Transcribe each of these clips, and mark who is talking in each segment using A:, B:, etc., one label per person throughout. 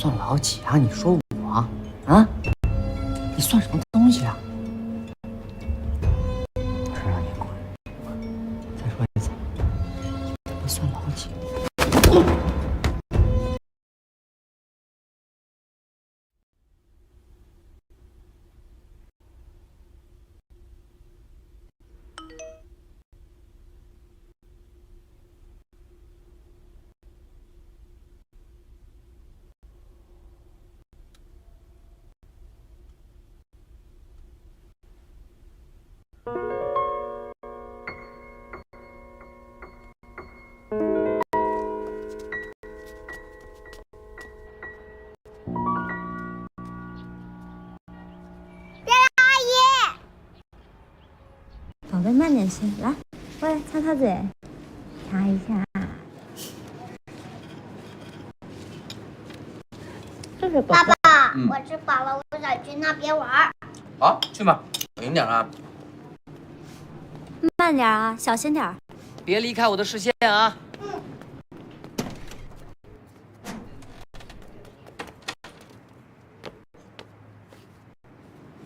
A: 算老几啊？你说我啊？你算什么东西啊？我是让你滚！再说一次，你算老几？
B: 宝贝，慢点吃，来，过来擦擦嘴，擦一下。这是宝贝。
C: 爸爸，我吃饱了，我想去那边玩。
A: 好，去吧，稳点啊！
B: 慢点啊，小心点。
A: 别离开我的视线啊！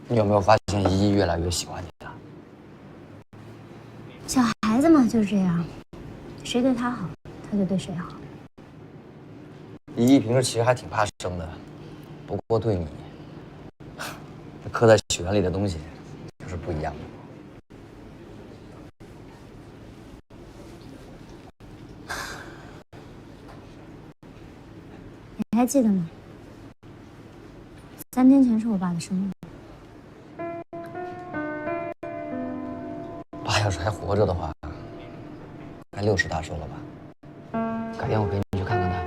A: 你有没有发现依依越来越喜欢你了？
B: 小孩子嘛就是这样，谁对他好，他就对谁好。
A: 依依平时其实还挺怕生的，不过对你，刻在血缘里的东西就是不一样的。
B: 你还记得吗？3天前是我爸的生日。
A: 爸要是还活着的话，该60大寿了吧？改天我陪你去看看他。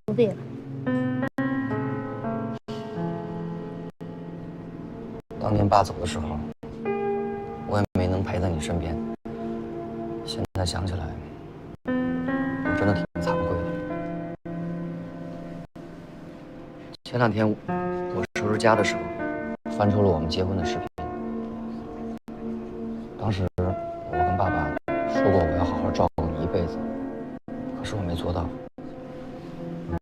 B: 不必了。
A: 当年爸走的时候，我也没能陪在你身边。现在想起来，我真的挺惭愧的。前2天我收拾家的时候，翻出了我们结婚的视频。当时我跟爸爸说过我要好好照顾你一辈子，可是我没做到。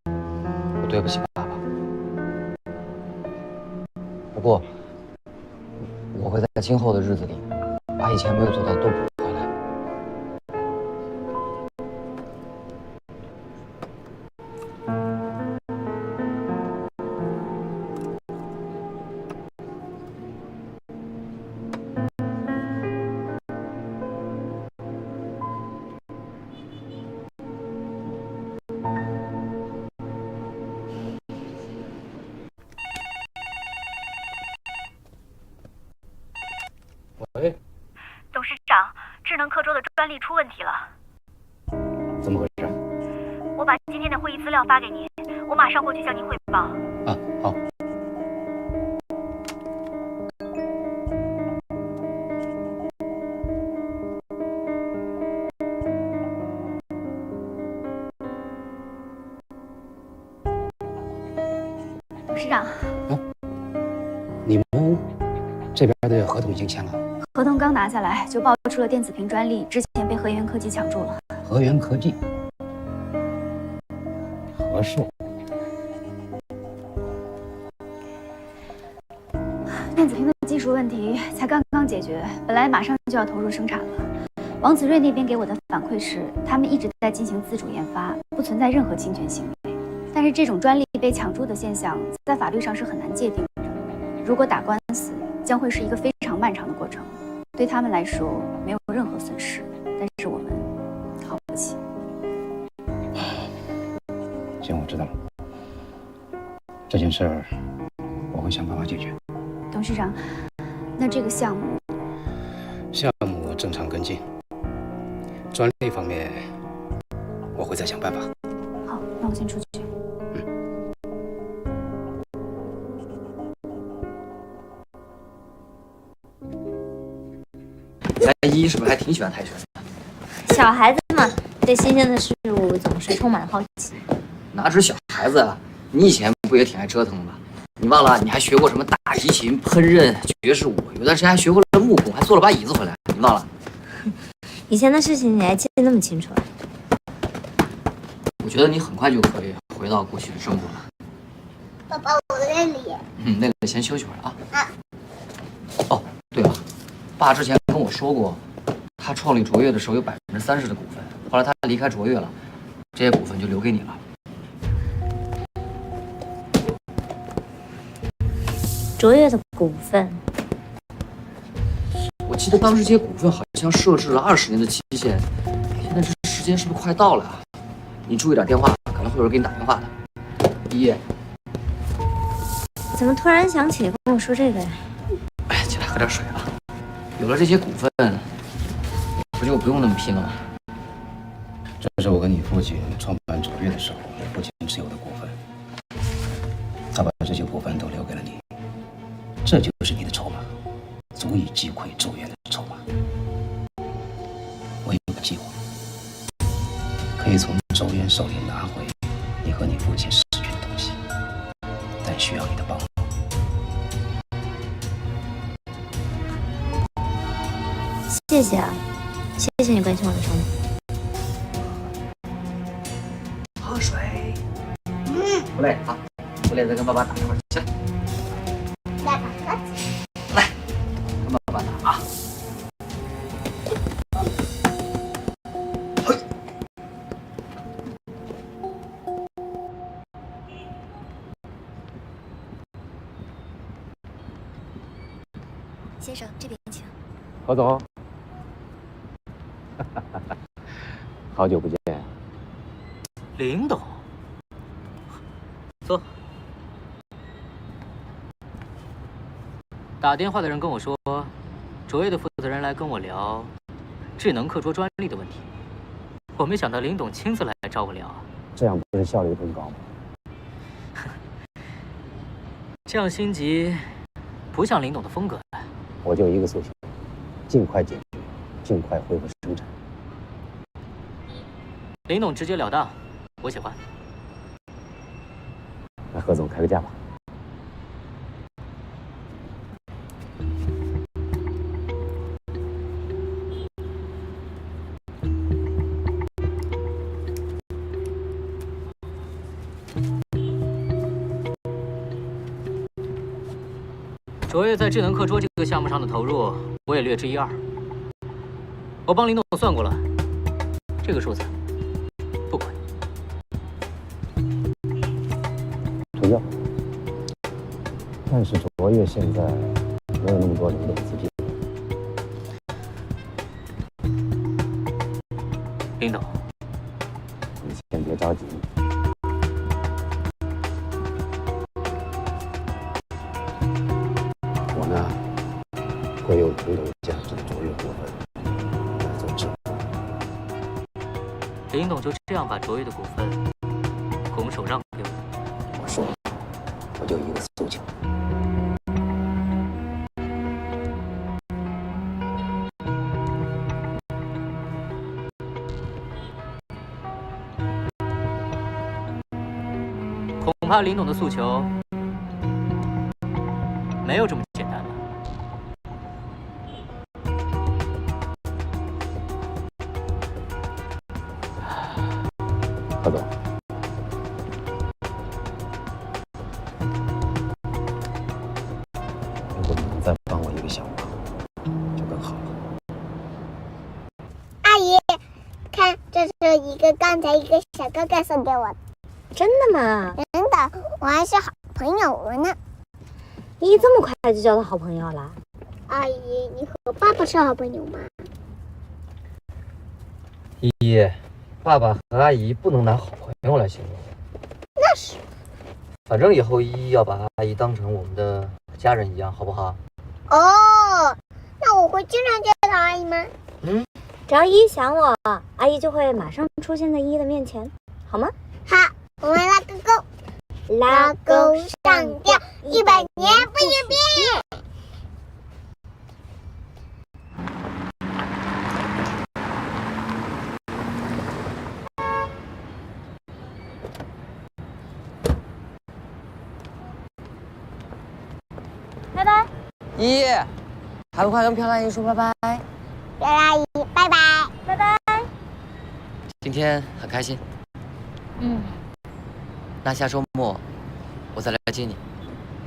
A: 我对不起爸爸。不过我会在今后的日子里，把以前没有做到都补回来。喂，
D: 董事长，智能课桌的专利出问题了。
E: 怎么回事？
D: 我把今天的会议资料发给您，我马上过去向您汇报。
E: 啊，好。
D: 董事长，
E: 你们这边的合同已经签了？
D: 合同刚拿下来，就爆出了电子屏专利，之前被和源科技抢注了。
E: 和源科技，和硕。
D: 电子屏的技术问题才刚刚解决，本来马上就要投入生产了。王子睿那边给我的反馈是，他们一直在进行自主研发，不存在任何侵权行为。但是这种专利被抢注的现象，在法律上是很难界定的。如果打官司，将会是一个非常漫长的过程。对他们来说没有任何损失，但是我们掏不起。
E: 行，我知道了。这件事儿我会想办法解决。
D: 董事长，那这个项目
E: 正常跟进，专利方面我会再想办法。
D: 好，那我先出去。
A: 咱依依是不是还挺喜欢泰拳的？
B: 小孩子嘛，对新鲜的事物总是充满了好奇。
A: 哪止小孩子啊，你以前不也挺爱折腾的吗？你忘了你还学过什么大提琴、烹饪、爵士舞，有段时间还学会了木工，还做了把椅子回来，你忘了？
B: 以前的事情你还记得那么清楚？
A: 觉得你很快就可以回到过去的生活了。
C: 爸爸，我累了。
A: 累了先休息会儿啊。哦，对了，爸之前跟我说过，他创立卓越的时候有30%的股份，后来他离开卓越了，这些股份就留给你了。
B: 卓越的股份，
A: 我记得当时这些股份好像设置了20年的期限，现在这时间是不是快到了啊？你注意点电话，可能会有人给你打电话的。依依，
B: 怎么突然想起跟我说这个呀？
A: 哎，起来喝点水啊。有了这些股份，不就不用那么拼了吗？
E: 这是我跟你父亲创办卓越的时候，父亲持有的股份，他把这些股份都留给了你，这就是你的筹码，足以击溃卓越的筹码。我有个计划，可以从周渊手里拿回你和你父亲失去的东西，但需要你的帮忙。
B: 谢谢啊，谢谢你关心我的生活。
A: 喝水。不累啊，不累再跟爸爸打一会儿。起来，
C: 来吧，
A: 来，跟爸爸打啊。
D: 先生，这边请。
E: 何总，好久不见。
F: 林董，坐。打电话的人跟我说，卓越的负责人来跟我聊智能课桌专利的问题。我没想到林董亲自来找我聊啊。
E: 这样不是效率更高吗？
F: 这样心急，不像林董的风格。
E: 我就一个诉求，尽快解决，尽快恢复生产。
F: 林董直截了当，我喜欢。
E: 那何总开个价吧。
F: 卓越在智能课桌这个项目上的投入，我也略知一二。我帮林董算过了，这个数字不亏。
E: 成交。但是卓越现在没有那么多流动资金。
F: 林董，
E: 你先别着急。我呢，会用同等价值的卓越股份来做支付。
F: 林董就这样把卓越的股份拱手让给我。
E: 我说了，我就一个诉求。
F: 恐怕林董的诉求没有这么简单吧？
E: 何总，如果你能再帮我一个小忙，就更好了。
C: 阿姨，看，这是刚才一个小哥哥送给我的。
B: 真的吗？
C: 真的，我还是好朋友了呢。
B: 你这么快就交到好朋友了？
C: 阿姨，你和爸爸是好朋友吗？
A: 依依，爸爸和阿姨不能拿好朋友来形容。
C: 那是。
A: 反正以后依依要把阿姨当成我们的家人一样，好不好？
C: 哦，那我会经常见到阿姨吗？
B: 只要依依想我，阿姨就会马上出现在依依的面前，好吗？
C: 好，我们拉个钩，拉钩上吊，100年不许变。
B: 拜拜。
A: 依依，还不快跟漂亮阿姨说拜拜？
C: 袁阿姨，拜拜。
B: 拜拜。
A: 今天很开心。那下周末我再来接你。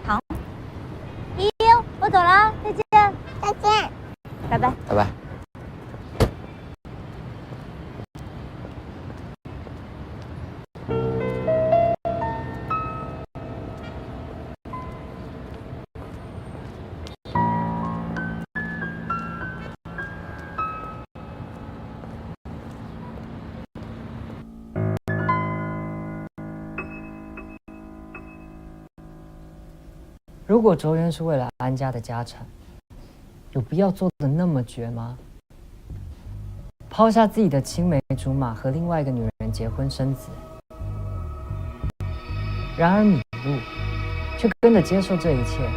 B: 好。依依，我走了，再见。
C: 再见。
B: 拜拜。
A: 拜拜。
G: 如果周渊是为了安家的家产，有必要做的那么绝吗？抛下自己的青梅竹马和另外一个女人结婚生子，然而米露却跟着接受这一切，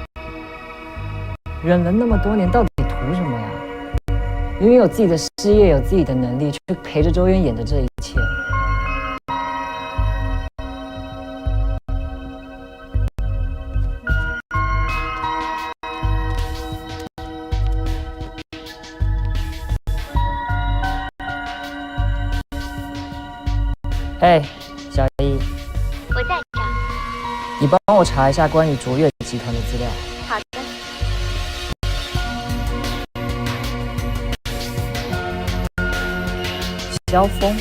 G: 忍了那么多年，到底图什么呀？明明有自己的事业，有自己的能力，却陪着周渊演着这一切。哎，小一，
B: 我在这儿。
G: 你帮我查一下关于卓越集团的资料。
B: 好的。
G: 萧峰，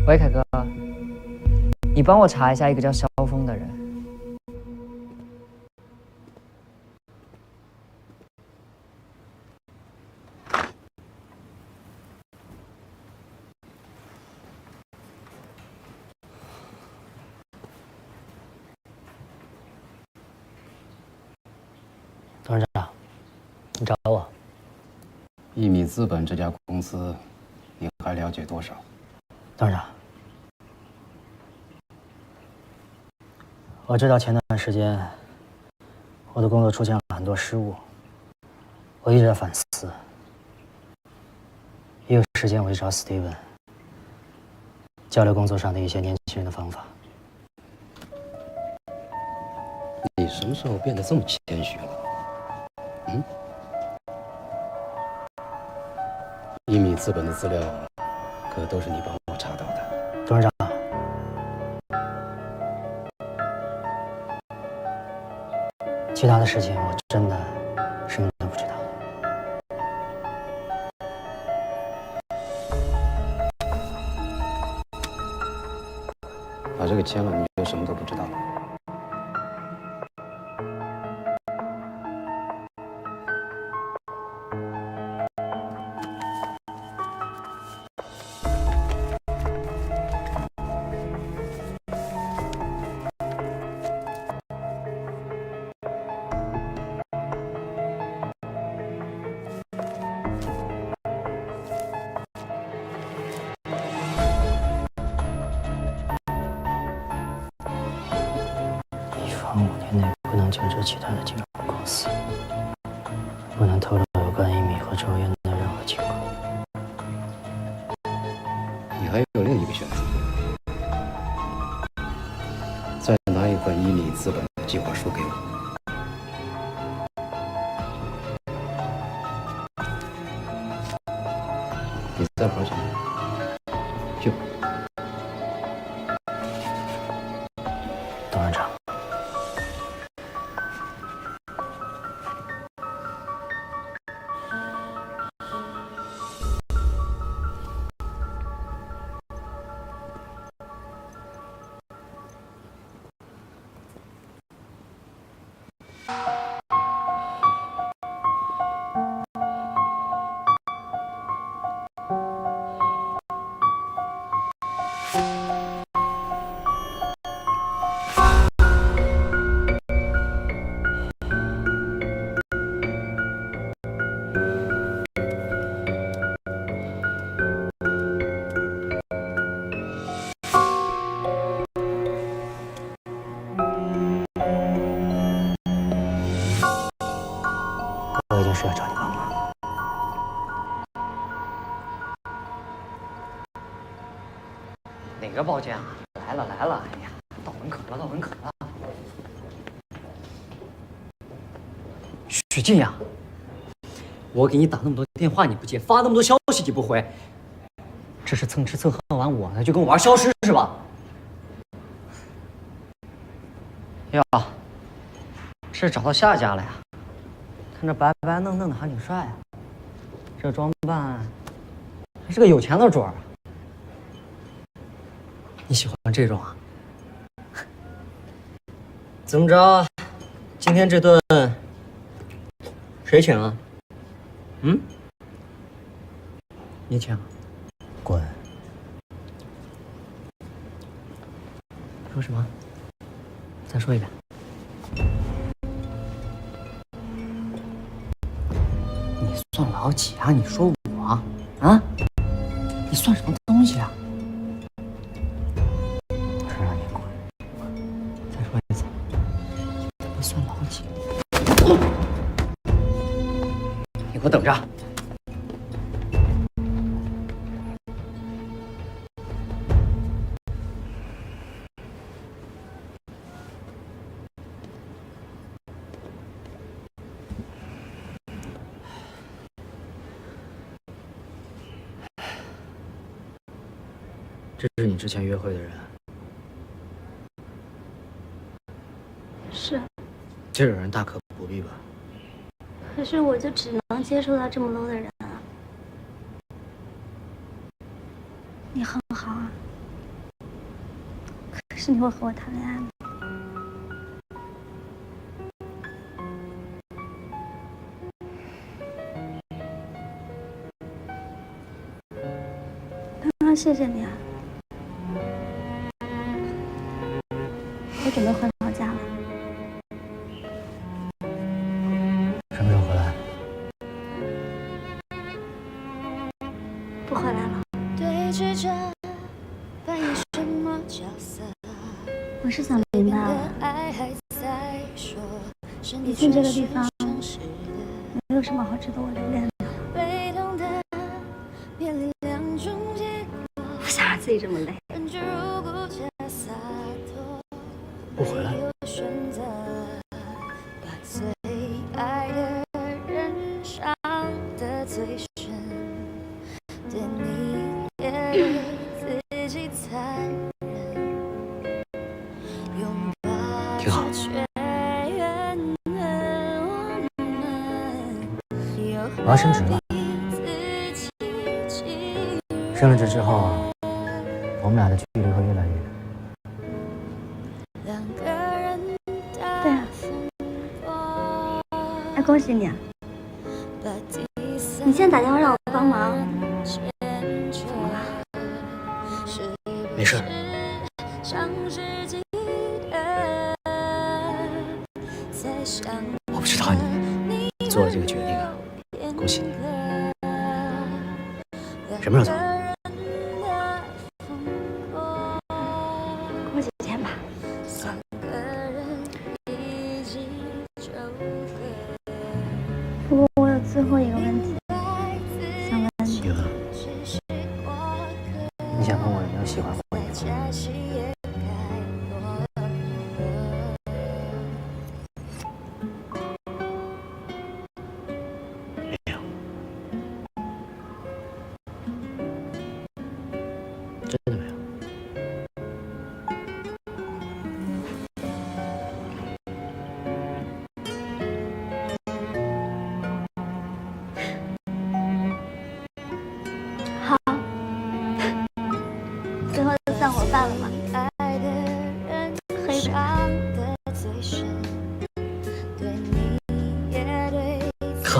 G: 喂，凯哥，你帮我查一下一个叫萧峰的人。
H: 董事长，你找我？
E: 一米资本这家公司，你还了解多少？
H: 董事长，我知道前段时间我的工作出现了很多失误，我一直在反思。也有时间我去找史蒂文交流工作上的一些年轻人的方法。
E: 你什么时候变得这么谦虚了？一米资本的资料可都是你帮我查到的。
H: 董事长，其他的事情我真的什么都不知道。
E: 把这个签了，你就什么都不知道了。
H: 5年内不能牵扯其他的金融公司，不能透露有关一米和周渊的任何情况。
E: 你还有另一个选择，再拿一份一米资本的计划书给我。你再跑起来，去吧。
H: 董事长。我有件事要找你帮忙。
A: 哪个包间啊？来。来了来了！哎呀，到门口了到门口了！许静呀，我给你打那么多电话你不接，发那么多消息你不回，这是蹭吃蹭喝完我的就跟我玩消失是吧？哟，是找到下家了呀？看着白白嫩嫩的还挺帅啊，这装扮还是个有钱的主儿。你喜欢这种啊？怎么着？今天这顿谁请啊？嗯？你请？滚！说什么？再说一遍。你算老几啊？你说我啊？你算什么东西啊？我说让你滚！再说一次，你他妈算老几？你给我等着！这是你之前约会的人？
B: 是，
E: 这种人大可不必吧？
B: 可是我就只能接触到这么 low 的人啊。你很好啊，可是你会和我谈恋爱吗？刚刚谢谢你啊，我准备回老家了。
E: 什么时候回来？
B: 不回来了。我是想明白了，毕竟这个地方没有什么好值得我留恋的。不想让自己这么累。
E: 不回来？挺好。我要升职了。升了职之后，我们俩的距离会越来越远。
B: 对啊，哎，恭喜你啊！你现在打电话让我帮忙，怎么了？
E: 没事。我不知道你做了这个决定啊，恭喜你。什么时候走？
B: 过几天吧。不过我有最后一个问题想问你。
E: 你问。你想问我有没有喜欢过你吗？没有。真的没有。
B: 好，最后就散伙饭了吗？喝一杯吧。
E: 喝。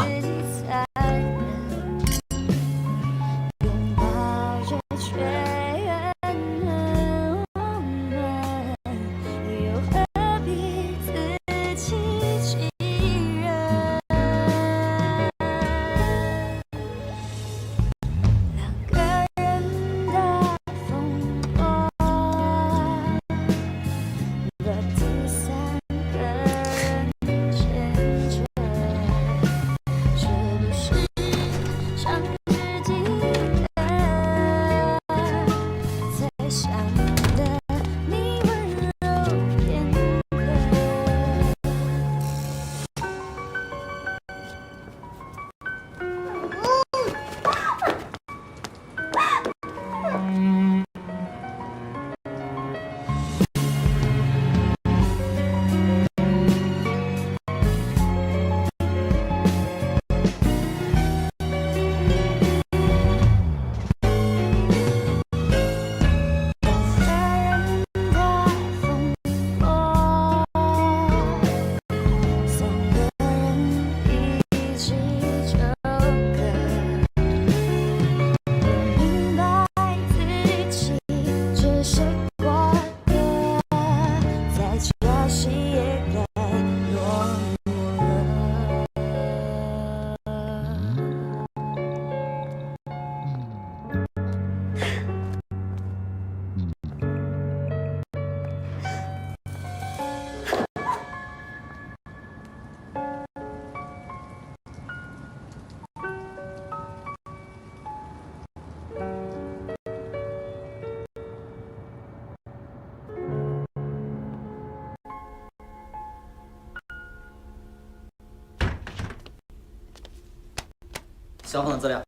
A: 萧峰的资料。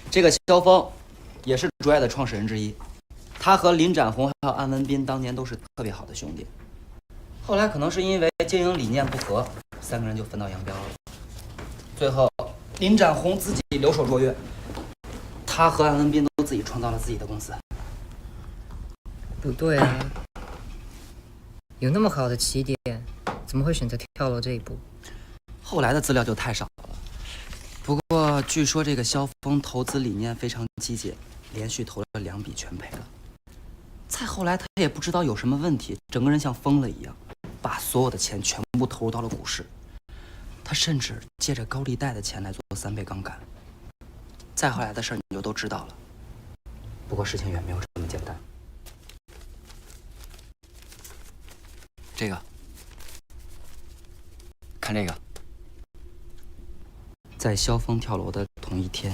A: 这个萧峰也是卓越的创始人之一，他和林展宏还有安文斌当年都是特别好的兄弟。后来可能是因为经营理念不合，3个人就分道扬镳了。最后，林展宏自己留守卓越，他和安文斌都自己创造了自己的公司。
G: 不对啊，有那么好的起点，怎么会选择跳楼这一步？
A: 后来的资料就太少了。不过据说这个萧峰投资理念非常激进，连续投了2笔全赔了。再后来他也不知道有什么问题，整个人像疯了一样，把所有的钱全部投入到了股市。他甚至借着高利贷的钱来做3倍杠杆。再后来的事儿你就都知道了。不过事情远没有这么简单。这个，看这个。在萧峰跳楼的同一天，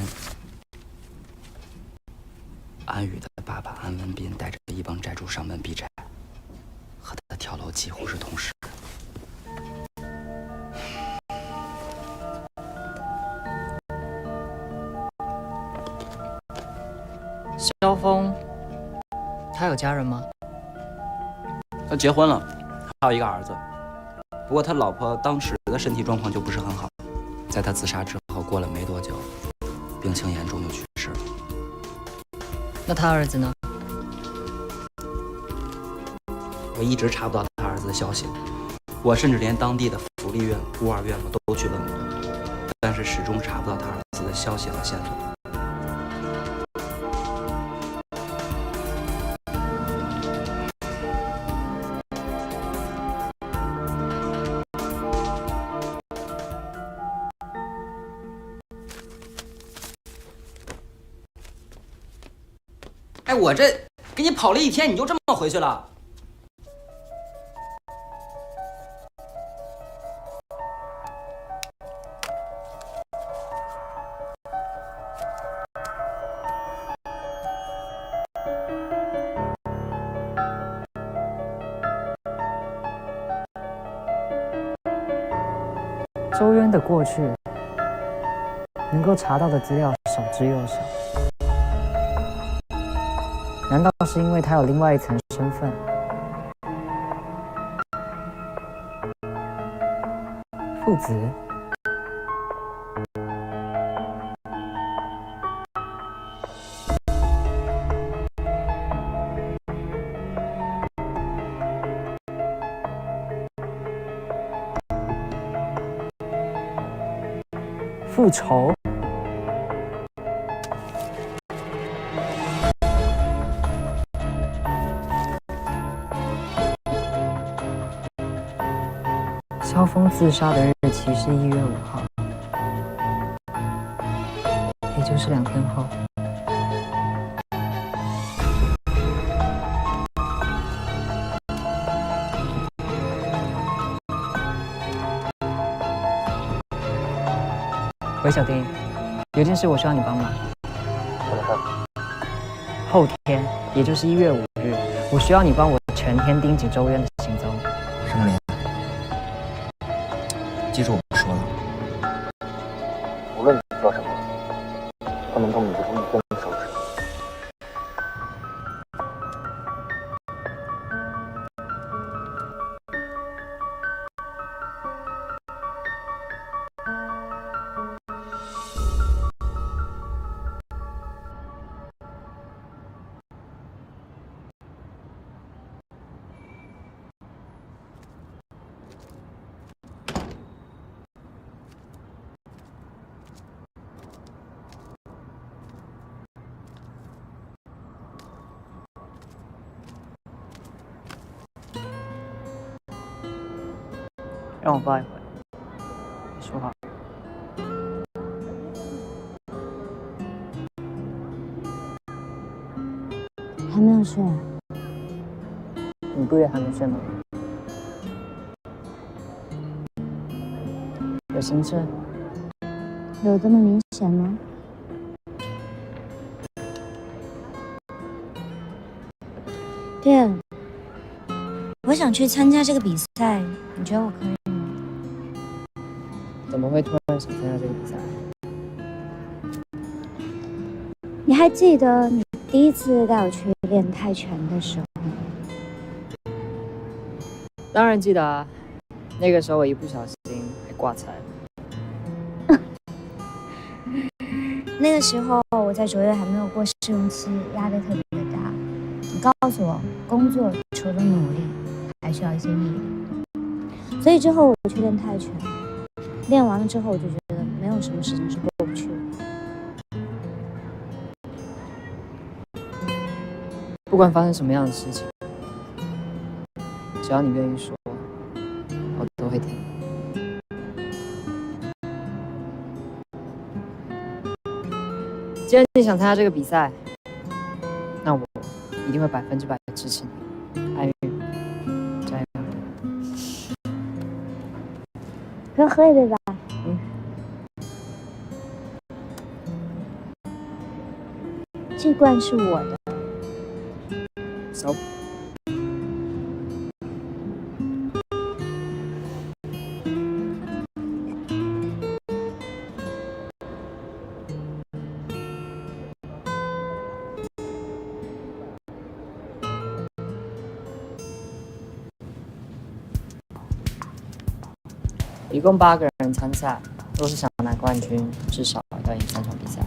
A: 安宇的爸爸安文斌带着一帮债主上门避债，和他的跳楼几乎是同时。
G: 萧峰，他有家人吗？
A: 他结婚了，还有一个儿子。不过他老婆当时的身体状况就不是很好，在他自杀之后过了没多久，病情严重就去世了。
G: 那他儿子呢？
A: 我一直查不到他儿子的消息，我甚至连当地的福利院、孤儿院我都去问过，但是始终查不到他儿子的消息和线索。哎，我这给你跑了1天，你就这么回去了？
G: 周渊的过去，能够查到的资料少之又少。难道是因为他有另外一层身份？父子？复仇？萧峰自杀的日期是1月5号，也就是2天后。喂，小丁，有件事我需要你帮忙。
H: 什么事？
G: 后天，也就是1月5日，我需要你帮我全天盯紧周渊的行踪。
A: 盛莲，记住我说了，
H: 无论你说什么，不能动你这个一根手指。
G: 让我抱一会。你说好。
B: 还没有睡。
G: 你不也还没睡吗？有心事？
B: 有这么明显吗？对了，我想去参加这个比赛，你觉得我可以吗？
G: 怎么会突然想参加这个比赛？
B: 你还记得你第一次带我去练泰拳的时候吗？
G: 当然记得啊，那个时候我一不小心还挂彩了。
B: 那个时候我在卓越还没有过试用期，压力特别的大。你告诉我，工作除了努力，还需要一些毅力。所以之后我去练泰拳，练完了之后我就觉得没有什么事情是过不去的。
G: 不管发生什么样的事情，只要你愿意说，我都会听。既然你想参加这个比赛，那我一定会100%支持你。安玉，加油！
B: 跟喝一杯吧。这罐是我的。
G: 走。一共8个人参赛，若是想拿冠军，至少要赢3场比赛。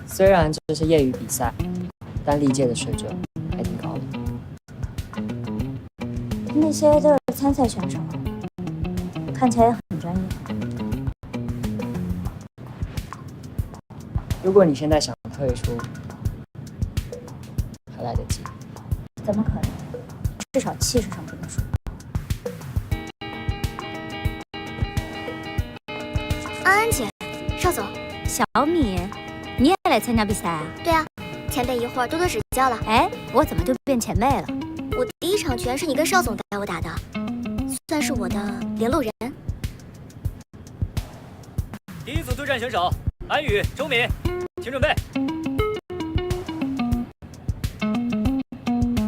G: 虽然这是业余比赛，但历届的水准还挺高的。
B: 那些都是参赛选手，看起来也很专业。
G: 如果你现在想退出，还来得及。
B: 怎么可能？至少气势上不能输。
C: 安安姐，邵总，
B: 小米，你也来参加比赛啊？
C: 对啊，前辈一会儿多多指教了。
B: 哎，我怎么就变前辈了？
C: 我第一场拳是你跟邵总带我打的，算是我的联络人。
F: 第一组对战选手安宇、周敏，请准备。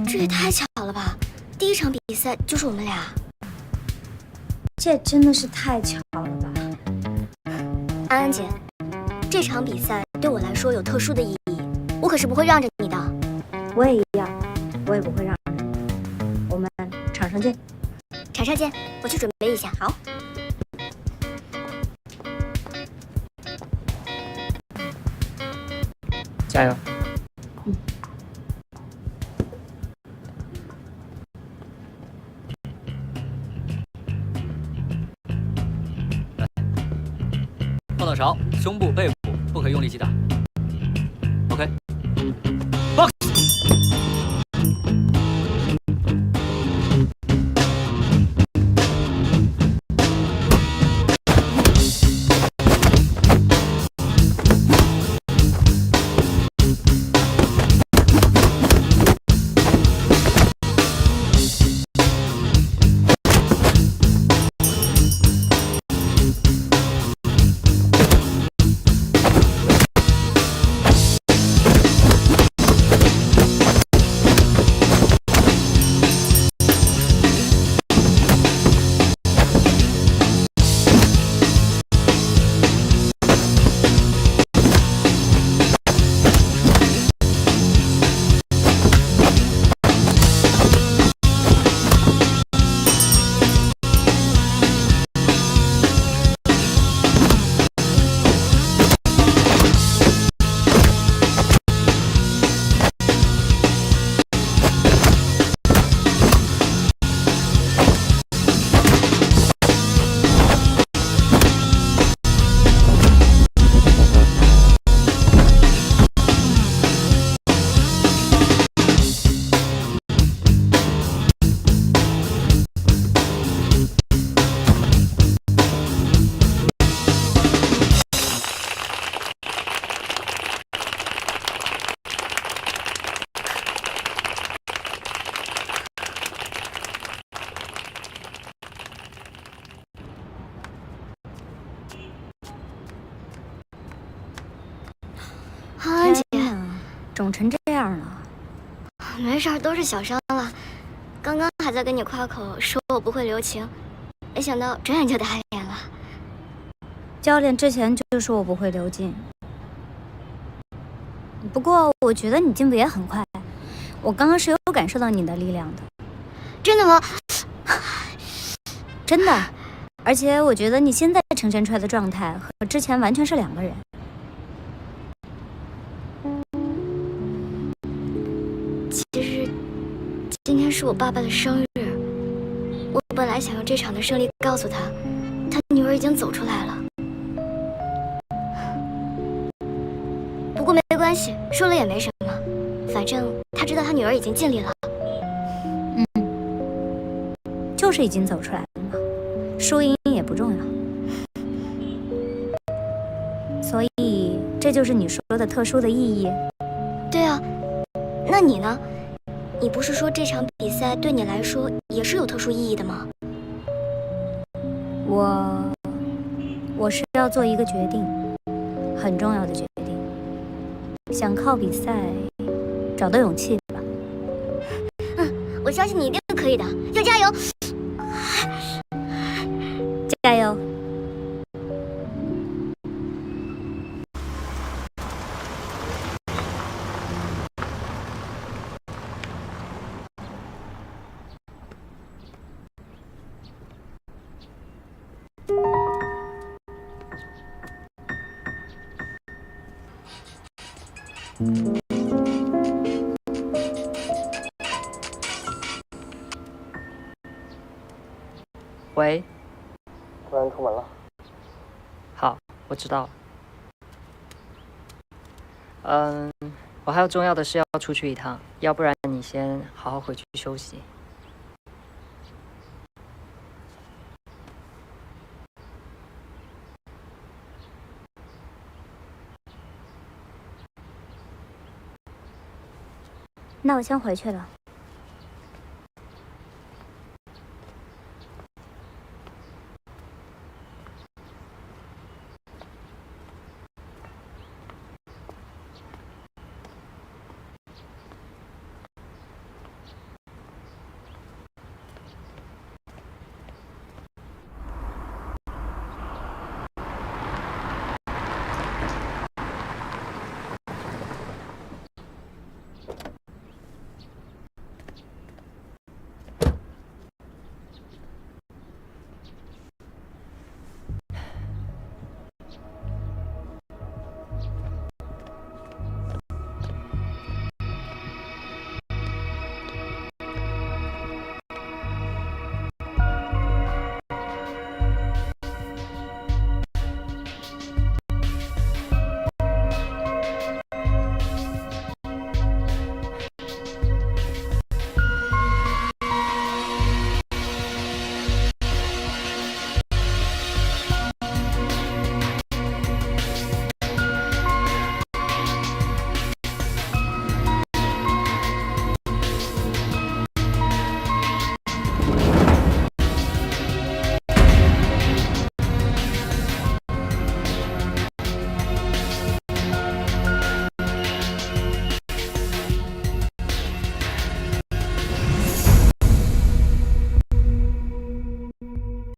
C: 这也太巧了吧！第一场比赛就是我们俩。
B: 这真的是太巧了吧！
C: 安安姐，这场比赛对我来说有特殊的意义，我可是不会让着你的。
B: 我也一样，我也不会让着你。我们场上见。
C: 场上见，我去准备一下。好。
G: 加油！
F: 后脑勺、胸部、背部不可以用力击打。OK。box。
B: 安安姐，肿成这样了，
I: 没事儿，都是小伤了。刚刚还在跟你夸口，说我不会留情，没想到转眼就打脸了。
B: 教练之前就说我不会留劲，不过我觉得你进步也很快。我刚刚是有感受到你的力量的。
I: 真的吗？
B: 真的，而且我觉得你现在呈现出来的状态和之前完全是两个人。
I: 其实今天是我爸爸的生日，我本来想用这场的胜利告诉他，他女儿已经走出来了。不过没关系，说了也没什么，反正他知道他女儿已经尽力了。
B: 就是已经走出来了嘛，输赢也不重要。所以这就是你说的特殊的意义。
I: 对啊，那你呢？你不是说这场比赛对你来说也是有特殊意义的吗？
B: 我是要做一个决定，很重要的决定，想靠比赛找到勇气吧。
I: 我相信你一定可以的，要加油！
B: 加油！
G: 喂，
H: 突然出门了。
G: 好，我知道了。我还有重要的事要出去一趟，要不然你先好好回去休息。
B: 那我先回去了。